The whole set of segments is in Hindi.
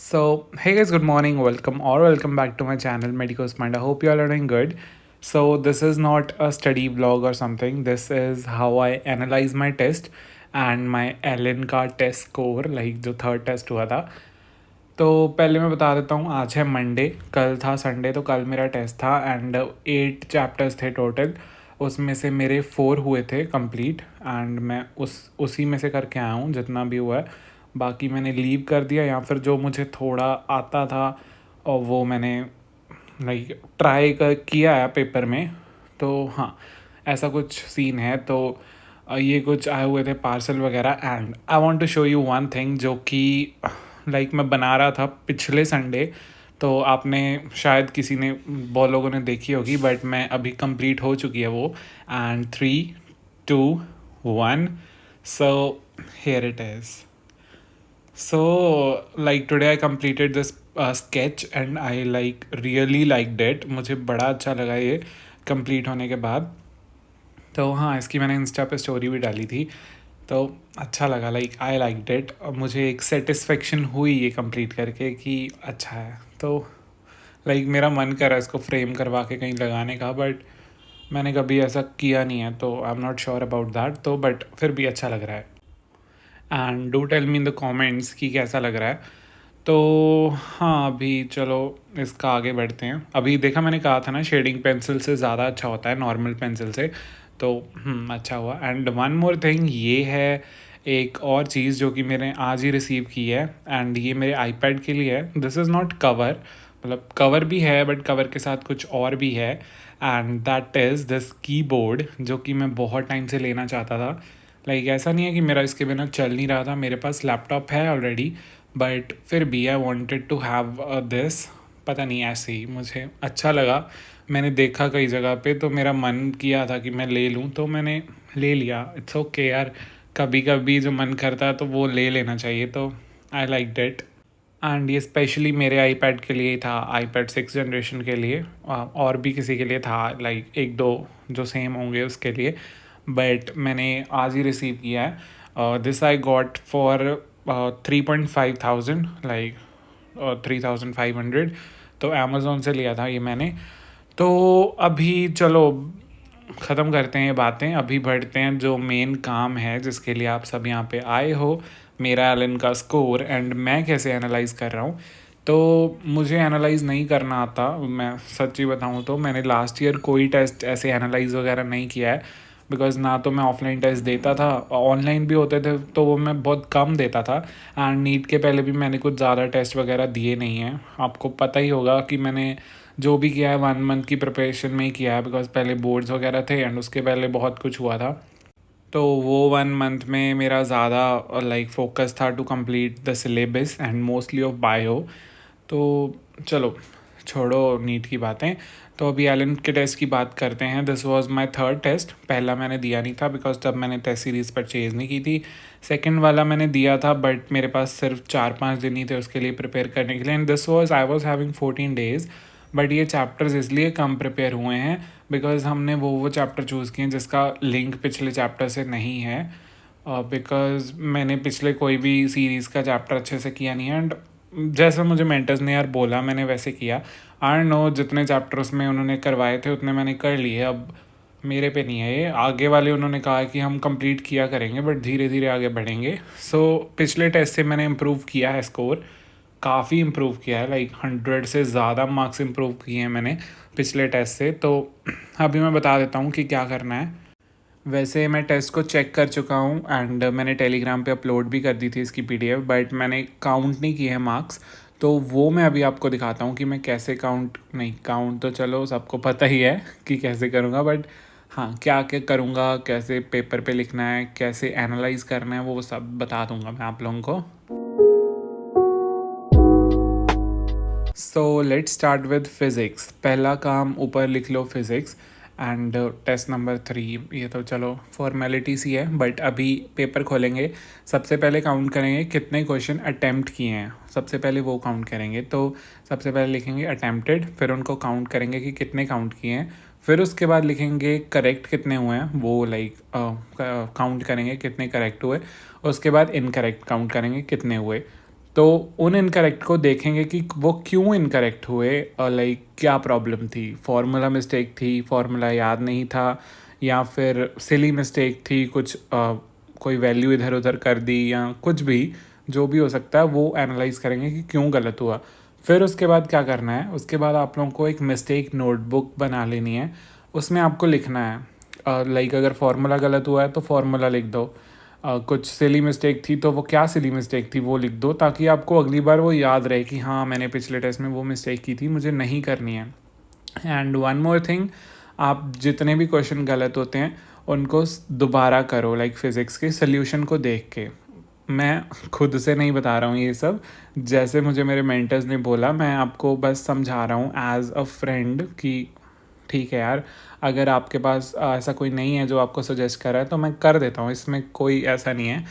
Hey guys, good morning, welcome back to my channel Medicos Mind. I hope you all are doing good. So, this is not a study vlog or something. This is how I analyze my test and my Allen का टेस्ट स्कोर लाइक जो थर्ड टेस्ट हुआ था. तो पहले मैं बता देता हूँ, आज है मंडे, कल था संडे. तो कल मेरा टेस्ट था एंड 8 चैप्टर्स थे टोटल. उसमें से मेरे 4 हुए थे कंप्लीट एंड मैं उसी में से करके आया हूँ जितना भी हुआ है. बाकी मैंने लीव कर दिया या फिर जो मुझे थोड़ा आता था और वो मैंने लाइक ट्राई कर किया है पेपर में. तो हाँ, ऐसा कुछ सीन है. तो ये कुछ आए हुए थे पार्सल वगैरह and I want to show you one thing जो कि लाइक मैं बना रहा था पिछले संडे. तो आपने शायद किसी ने बहुत लोगों ने देखी होगी बट मैं अभी कंप्लीट हो चुकी है वो. And 3, 2, 1 so here it is. So, like today I completed this sketch and I like really liked it. मुझे बड़ा अच्छा लगा ये कंप्लीट होने के बाद. तो हाँ, इसकी मैंने इंस्टा पे स्टोरी भी डाली थी. तो अच्छा लगा, लाइक आई लाइक्ड इट. और मुझे एक सेटिस्फेक्शन हुई ये कंप्लीट करके कि अच्छा है. तो लाइक मेरा मन करा इसको फ्रेम करवा के कहीं लगाने का बट मैंने कभी ऐसा किया नहीं है. तो I am not sure about that. तो बट फिर भी अच्छा लग रहा है. And do tell me in the comments कि कैसा लग रहा है. तो हाँ, अभी चलो इसका आगे बढ़ते हैं. अभी देखा, मैंने कहा था ना शेडिंग पेंसिल से ज़्यादा अच्छा होता है नॉर्मल पेंसिल से. तो अच्छा हुआ. एंड वन मोर थिंग, ये है एक और चीज़ जो कि मैंने आज ही रिसीव की है एंड ये मेरे आईपैड के लिए है. दिस इज़ नॉट कवर, मतलब कवर भी है बट कवर के साथ कुछ और भी है. And that is this keyboard जो कि मैं बहुत टाइम से लेना चाहता था. लाइक ऐसा नहीं है कि मेरा इसके बिना चल नहीं रहा था, मेरे पास लैपटॉप है ऑलरेडी बट फिर भी I wanted to have this. पता नहीं, ऐसे ही मुझे अच्छा लगा. मैंने देखा कई जगह पे तो मेरा मन किया था कि मैं ले लूँ तो मैंने ले लिया. इट्स ओके यार, कभी कभी जो मन करता है तो वो ले लेना चाहिए. तो आई लाइक डेट. एंड ये स्पेशली मेरे आईपैड के लिए ही था, आईपैड 6 जनरेशन के लिए. और भी किसी के लिए था, लाइक एक दो जो सेम होंगे उसके लिए. बट मैंने आज ही रिसीव किया है. This I got for 3,500 like 3,500. तो अमेज़ोन से लिया था ये मैंने. तो अभी चलो ख़त्म करते हैं ये बातें, अभी बढ़ते हैं जो मेन काम है जिसके लिए आप सब यहाँ पे आए हो, मेरा एलन का स्कोर एंड मैं कैसे एनालाइज़ कर रहा हूँ. तो मुझे एनालाइज़ नहीं करना आता, मैं सच्ची बताऊँ तो. मैंने लास्ट ईयर कोई टेस्ट ऐसे एनालाइज़ वगैरह नहीं किया है बिकॉज़ ना तो मैं ऑफलाइन टेस्ट देता था, ऑनलाइन भी होते थे तो वो मैं बहुत कम देता था. एंड नीट के पहले भी मैंने कुछ ज़्यादा टेस्ट वगैरह दिए नहीं हैं. आपको पता ही होगा कि मैंने जो भी किया है 1 मंथ की प्रिपरेशन में ही किया है बिकॉज पहले बोर्ड्स वगैरह थे एंड उसके पहले बहुत कुछ हुआ था. तो वो 1 मंथ में मेरा ज़्यादा लाइक फोकस था to complete the syllabus and mostly of bio. तो चलो छोड़ो नीट की बातें. तो अभी एलन के टेस्ट की बात करते हैं. This was my third test. पहला मैंने दिया नहीं था बिकॉज तब मैंने टेस्ट सीरीज़ परचेज़ नहीं की थी. सेकंड वाला मैंने दिया था बट मेरे पास सिर्फ 4-5 दिन ही थे उसके लिए प्रिपेयर करने के लिए. And this was I was having 14 days. But ये चैप्टर्स इसलिए कम प्रिपेयर हुए हैं बिकॉज हमने वो चैप्टर चूज़ किए हैं जिसका लिंक पिछले चैप्टर से नहीं है. बिकॉज मैंने पिछले कोई भी सीरीज़ का चैप्टर अच्छे से किया नहीं है. एंड जैसे मुझे मेंटर्स ने यार बोला मैंने वैसे किया. आई नो जितने चैप्टर उसमें उन्होंने करवाए थे उतने मैंने कर लिए. अब मेरे पे नहीं है ये, आगे वाले उन्होंने कहा कि हम कंप्लीट किया करेंगे बट धीरे धीरे आगे बढ़ेंगे. सो पिछले टेस्ट से मैंने इम्प्रूव किया है स्कोर, काफ़ी इम्प्रूव किया है. लाइक 100 से ज़्यादा मार्क्स इम्प्रूव किए हैं मैंने पिछले टेस्ट से. तो अभी मैं बता देता हूँ कि क्या करना है. वैसे मैं टेस्ट को चेक कर चुका हूँ एंड मैंने टेलीग्राम पे अपलोड भी कर दी थी इसकी पीडीएफ बट मैंने काउंट नहीं किए हैं मार्क्स. तो वो मैं अभी आपको दिखाता हूँ कि मैं कैसे काउंट तो चलो सबको पता ही है कि कैसे करूँगा बट हाँ, क्या क्या करूँगा, कैसे पेपर पे लिखना है, कैसे एनालाइज़ करना है, वो सब बता दूँगा मैं आप लोगों को. So let's start with physics. पहला काम ऊपर लिख लो फिज़िक्स एंड टेस्ट नंबर 3. ये तो चलो फॉर्मेलिटी सी है बट अभी पेपर खोलेंगे. सबसे पहले काउंट करेंगे कितने क्वेश्चन अटैम्प्ट किए हैं, सबसे पहले वो काउंट करेंगे. तो सबसे पहले लिखेंगे अटैम्प्टेड, फिर उनको काउंट करेंगे कि कितने काउंट किए हैं. फिर उसके बाद लिखेंगे करेक्ट कितने हुए हैं, वो लाइक काउंट करेंगे कितने करेक्ट हुए. उसके बाद इनकरेक्ट काउंट करेंगे कितने हुए. तो उन इनकरेक्ट को देखेंगे कि वो क्यों इनकरेक्ट हुए, लाइक क्या प्रॉब्लम थी, फार्मूला मिस्टेक थी, फार्मूला याद नहीं था, या फिर सिली मिस्टेक थी, कुछ कोई वैल्यू इधर उधर कर दी, या कुछ भी जो भी हो सकता है वो एनालाइज करेंगे कि क्यों गलत हुआ। फिर उसके बाद क्या करना है, उसके बाद आप लोगों को एक मिस्टेक नोटबुक बना लेनी है, उसमें आपको लिखना है लाइक अगर फार्मूला गलत हुआ है तो फार्मूला लिख दो, कुछ सिली मिस्टेक थी तो वो क्या सिली मिस्टेक थी वो लिख दो, ताकि आपको अगली बार वो याद रहे कि हाँ मैंने पिछले टेस्ट में वो मिस्टेक की थी, मुझे नहीं करनी है। एंड वन मोर थिंग, आप जितने भी क्वेश्चन गलत होते हैं उनको दोबारा करो, लाइक फिज़िक्स के सोल्यूशन को देख के। मैं खुद से नहीं बता रहा हूँ ये सब, जैसे मुझे मेरे मेंटर्स ने बोला, मैं आपको बस समझा रहा हूँ एज अ फ्रेंड कि ठीक है यार, अगर आपके पास ऐसा कोई नहीं है जो आपको सजेस्ट कर रहा है तो मैं कर देता हूँ, इसमें कोई ऐसा नहीं है।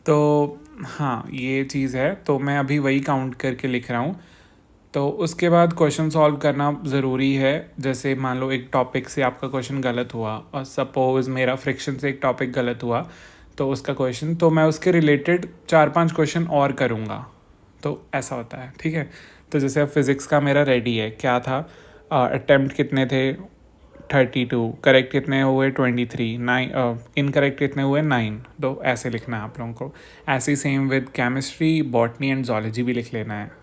तो हाँ ये चीज़ है, तो मैं अभी वही काउंट करके लिख रहा हूँ। तो उसके बाद क्वेश्चन सॉल्व करना ज़रूरी है। जैसे मान लो एक टॉपिक से आपका क्वेश्चन गलत हुआ, और सपोज़ मेरा फ्रिक्शन से एक टॉपिक गलत हुआ, तो उसका क्वेश्चन, तो मैं उसके रिलेटेड 4-5 क्वेश्चन और करूँगा। तो ऐसा होता है, ठीक है। तो जैसे अब फिज़िक्स का मेरा रेडी है, क्या था, अटेम्प्ट कितने थे 32, करेक्ट कितने हुए 23, 9, इनकरेक्ट कितने हुए 9। तो ऐसे लिखना है आप लोगों को। ऐसे ही same with chemistry, botany and zoology भी लिख लेना है।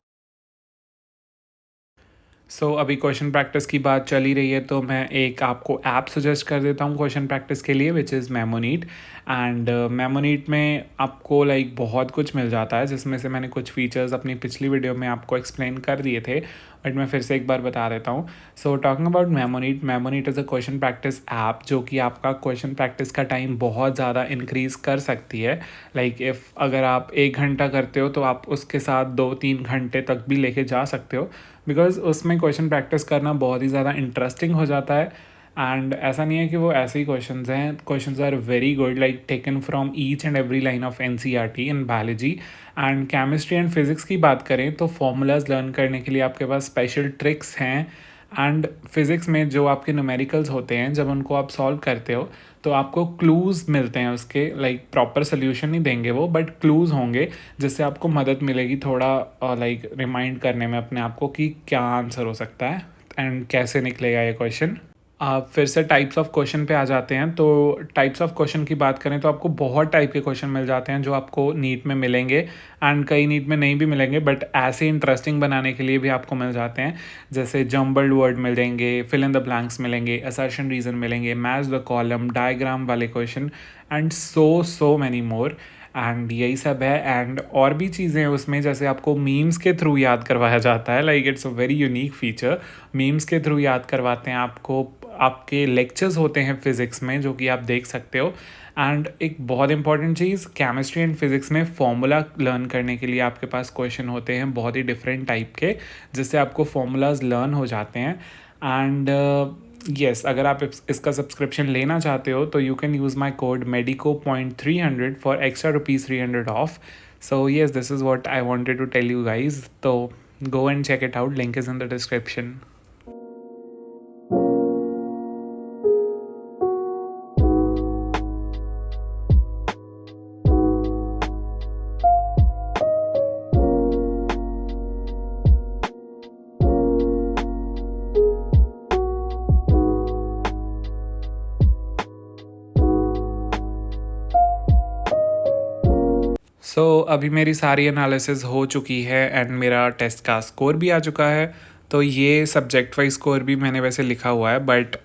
अभी क्वेश्चन प्रैक्टिस की बात चल ही रही है, तो मैं एक आपको ऐप सजेस्ट कर देता हूँ क्वेश्चन प्रैक्टिस के लिए, which is Memonit. And Memonit में आपको लाइक बहुत कुछ मिल जाता है, जिसमें से मैंने कुछ फीचर्स अपनी पिछली वीडियो में आपको एक्सप्लेन कर दिए थे, बट मैं फिर से एक बार बता देता हूँ। Talking about Memonit, Memonit is a question practice app जो कि आपका क्वेश्चन प्रैक्टिस का टाइम बहुत ज़्यादा इंक्रीज़ कर सकती है। लाइक इफ़ अगर आप 1 घंटा करते हो तो आप उसके साथ 2-3 घंटे तक भी लेके जा सकते हो, बिकॉज उसमें क्वेश्चन प्रैक्टिस करना बहुत ही ज़्यादा इंटरेस्टिंग हो जाता है। एंड ऐसा नहीं है कि वो ऐसे ही क्वेश्चंस हैं, questions are very good, like taken from each and every line of NCERT in biology. And chemistry and physics की बात करें तो फॉर्मूलाज लर्न करने के लिए आपके पास स्पेशल ट्रिक्स हैं। एंड फिज़िक्स में जो आपके न्यूमेरिकल्स होते हैं, जब उनको आप सॉल्व करते हो तो आपको क्लूज़ मिलते हैं उसके, लाइक प्रॉपर सोल्यूशन नहीं देंगे वो, बट क्लूज़ होंगे, जिससे आपको मदद मिलेगी थोड़ा लाइक रिमाइंड करने में अपने आप को कि क्या आंसर हो सकता है एंड कैसे निकलेगा ये क्वेश्चन। आप फिर से टाइप्स ऑफ क्वेश्चन पे आ जाते हैं। तो टाइप्स ऑफ क्वेश्चन की बात करें तो आपको बहुत टाइप के क्वेश्चन मिल जाते हैं जो आपको नीट में मिलेंगे, एंड कई नीट में नहीं भी मिलेंगे, बट ऐसे इंटरेस्टिंग बनाने के लिए भी आपको मिल जाते हैं। जैसे जम्बल्ड वर्ड मिलेंगे, फिल इन द ब्लैंक्स मिलेंगे, असर्शन रीजन मिलेंगे, मैच द कॉलम, डायग्राम वाले question, and so many more. And यही सब है। एंड और भी चीज़ें हैं उसमें, जैसे आपको मीम्स के थ्रू याद करवाया जाता है, like it's a very unique feature. Memes के थ्रू याद करवाते हैं आपको, आपके लेक्चर्स होते हैं फिज़िक्स में जो कि आप देख सकते हो। एंड एक बहुत important cheese, chemistry and physics में फॉर्मूला लर्न करने के लिए आपके पास क्वेश्चन होते हैं बहुत ही डिफरेंट टाइप के, जिससे आपको फॉर्मूलाज लर्न हो जाते हैं। एंड येस, अगर आप इसका सब्सक्रिप्शन लेना चाहते हो तो you can use my code medico.300 for extra ₹300 off. So yes, this is what I wanted to tell you guys. तो go and check it out, link is in the description. अभी मेरी सारी एनालिसिस हो चुकी है एंड मेरा टेस्ट का स्कोर भी आ चुका है। तो ये सब्जेक्ट वाइज स्कोर भी मैंने वैसे लिखा हुआ है, बट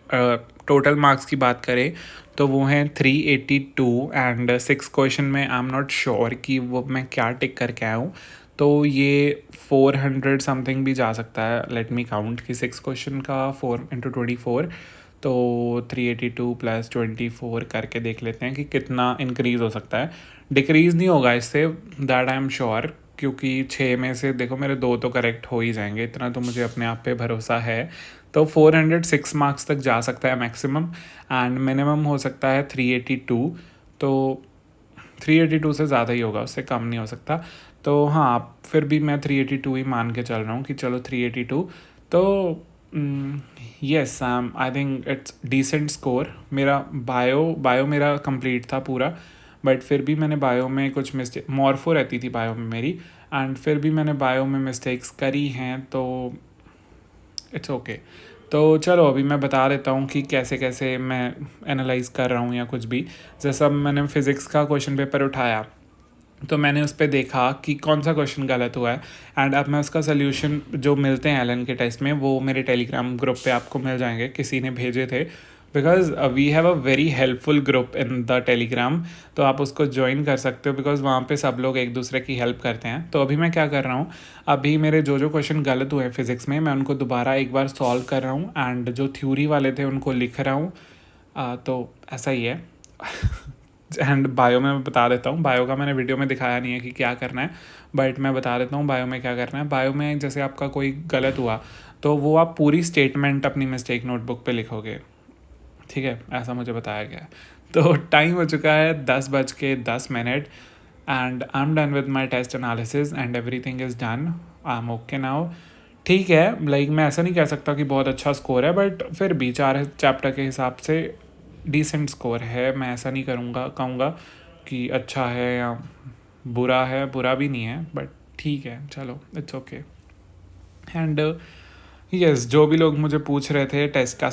टोटल मार्क्स की बात करें तो वो हैं 382। एंड 6 क्वेश्चन में आई एम नॉट श्योर कि वो मैं क्या टिक करके आया हूँ, तो ये 400 समथिंग भी जा सकता है। लेट मी काउंट कि 6 क्वेश्चन का 4 × 24, तो 382 + 24 करके देख लेते हैं कि कितना इंक्रीज़ हो सकता है। डिक्रीज़ नहीं होगा इससे, दैट आई एम श्योर, क्योंकि 6 में से देखो मेरे 2 तो करेक्ट हो ही जाएंगे, इतना तो मुझे अपने आप पे भरोसा है। तो 406 मार्क्स तक जा सकता है मैक्सिमम, एंड मिनिमम हो सकता है 382। तो 382 से ज़्यादा ही होगा, उससे कम नहीं हो सकता। तो हाँ, फिर भी मैं 382 ही मान के चल रहा हूँ कि चलो 382। तो yes, I think it's decent score. मेरा बायो मेरा कंप्लीट था पूरा, बट फिर भी मैंने बायो में कुछ मिस्टेक, मॉर्फो रहती थी बायो में मेरी, एंड फिर भी मैंने बायो में मिस्टेक्स करी हैं, तो इट्स ओके। तो चलो अभी मैं बता देता हूँ कि कैसे कैसे मैं एनालाइज कर रहा हूँ या कुछ भी। जैसा मैंने फ़िज़िक्स का क्वेश्चन पेपर उठाया, तो मैंने उस पर देखा कि कौन सा क्वेश्चन गलत हुआ है, एंड अब मैं उसका सल्यूशन जो मिलते हैं एलन के टेस्ट में, वो मेरे टेलीग्राम ग्रुप पे आपको मिल जाएंगे, किसी ने भेजे थे। Because we have a very helpful group in the Telegram, तो आप उसको ज्वाइन कर सकते हो, बिकॉज वहाँ पे सब लोग एक दूसरे की हेल्प करते हैं। तो अभी मैं क्या कर रहा हूँ, अभी मेरे जो जो क्वेश्चन गलत हुए हैं फिज़िक्स में, मैं उनको दोबारा एक बार सॉल्व कर रहा हूँ, एंड जो थ्योरी वाले थे उनको लिख रहा हूँ। तो ऐसा ही है। एंड बायो में मैं बता देता हूँ, बायो का मैंने वीडियो में दिखाया नहीं है कि क्या करना है, बट मैं बता देता हूँ बायो में क्या करना है। बायो में जैसे आपका कोई गलत हुआ, तो वो आप पूरी स्टेटमेंट अपनी मिस्टेक नोटबुक पे लिखोगे, ठीक है, ऐसा मुझे बताया गया है। तो टाइम हो चुका है 10:10 and I am done with my test analysis and everything is done, I am okay now. ठीक है, लाइक मैं ऐसा नहीं कह सकता कि बहुत अच्छा स्कोर है, बट फिर भी 4 चैप्टर के हिसाब से डिसेंट स्कोर है। मैं ऐसा नहीं कहूँगा कि अच्छा है या बुरा है, बुरा भी नहीं है, बट ठीक है, चलो इट्स ओके। एंड यस, जो भी लोग मुझे पूछ रहे थे टेस्ट का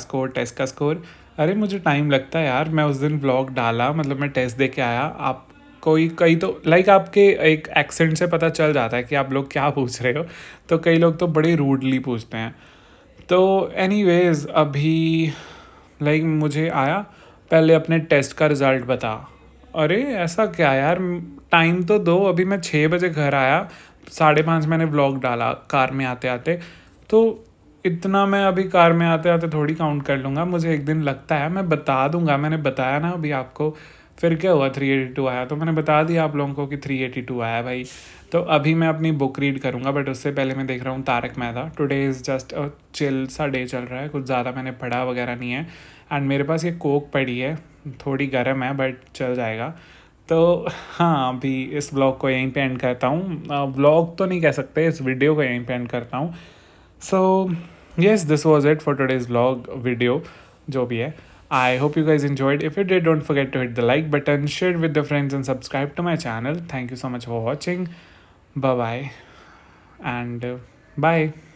स्कोर, अरे मुझे टाइम लगता है यार। मैं उस दिन व्लॉग डाला, मतलब मैं टेस्ट दे के आया, आप कई तो लाइक आपके एक एक्सेंट से पता चल जाता है कि आप लोग क्या पूछ रहे हो। तो कई लोग तो बड़े रूडली पूछते हैं। तो एनीवेज अभी लाइक मुझे आया, पहले अपने टेस्ट का रिज़ल्ट बता। अरे ऐसा क्या यार, टाइम तो दो। अभी मैं 6 बजे घर आया, 5:30 मैंने व्लॉग डाला कार में आते आते। तो इतना मैं अभी कार में आते आते थोड़ी काउंट कर लूँगा, मुझे एक दिन लगता है, मैं बता दूंगा। मैंने बताया ना अभी आपको। फिर क्या हुआ, 382 आया, तो मैंने बता दिया आप लोगों को कि 382 आया भाई। तो अभी मैं अपनी बुक रीड करूँगा, बट उससे पहले मैं देख रहा हूँ Tarak Mehta. Today is just a chill सा डे चल रहा है, कुछ ज़्यादा मैंने पढ़ा वगैरह नहीं है। एंड मेरे पास ये कोक पड़ी है, थोड़ी गर्म है बट चल जाएगा। तो हाँ, अभी इस व्लॉग को यहीं पे एंड करता हूँ। व्लॉग तो नहीं कह सकते, इस वीडियो को यहीं पे एंड करता हूँ। सो yes, this was it for today's vlog video, जो भी है। I hope you guys enjoyed. If you did, don't forget to hit the like button, share it with your friends and subscribe to my channel. Thank you so much for watching. Bye bye and bye.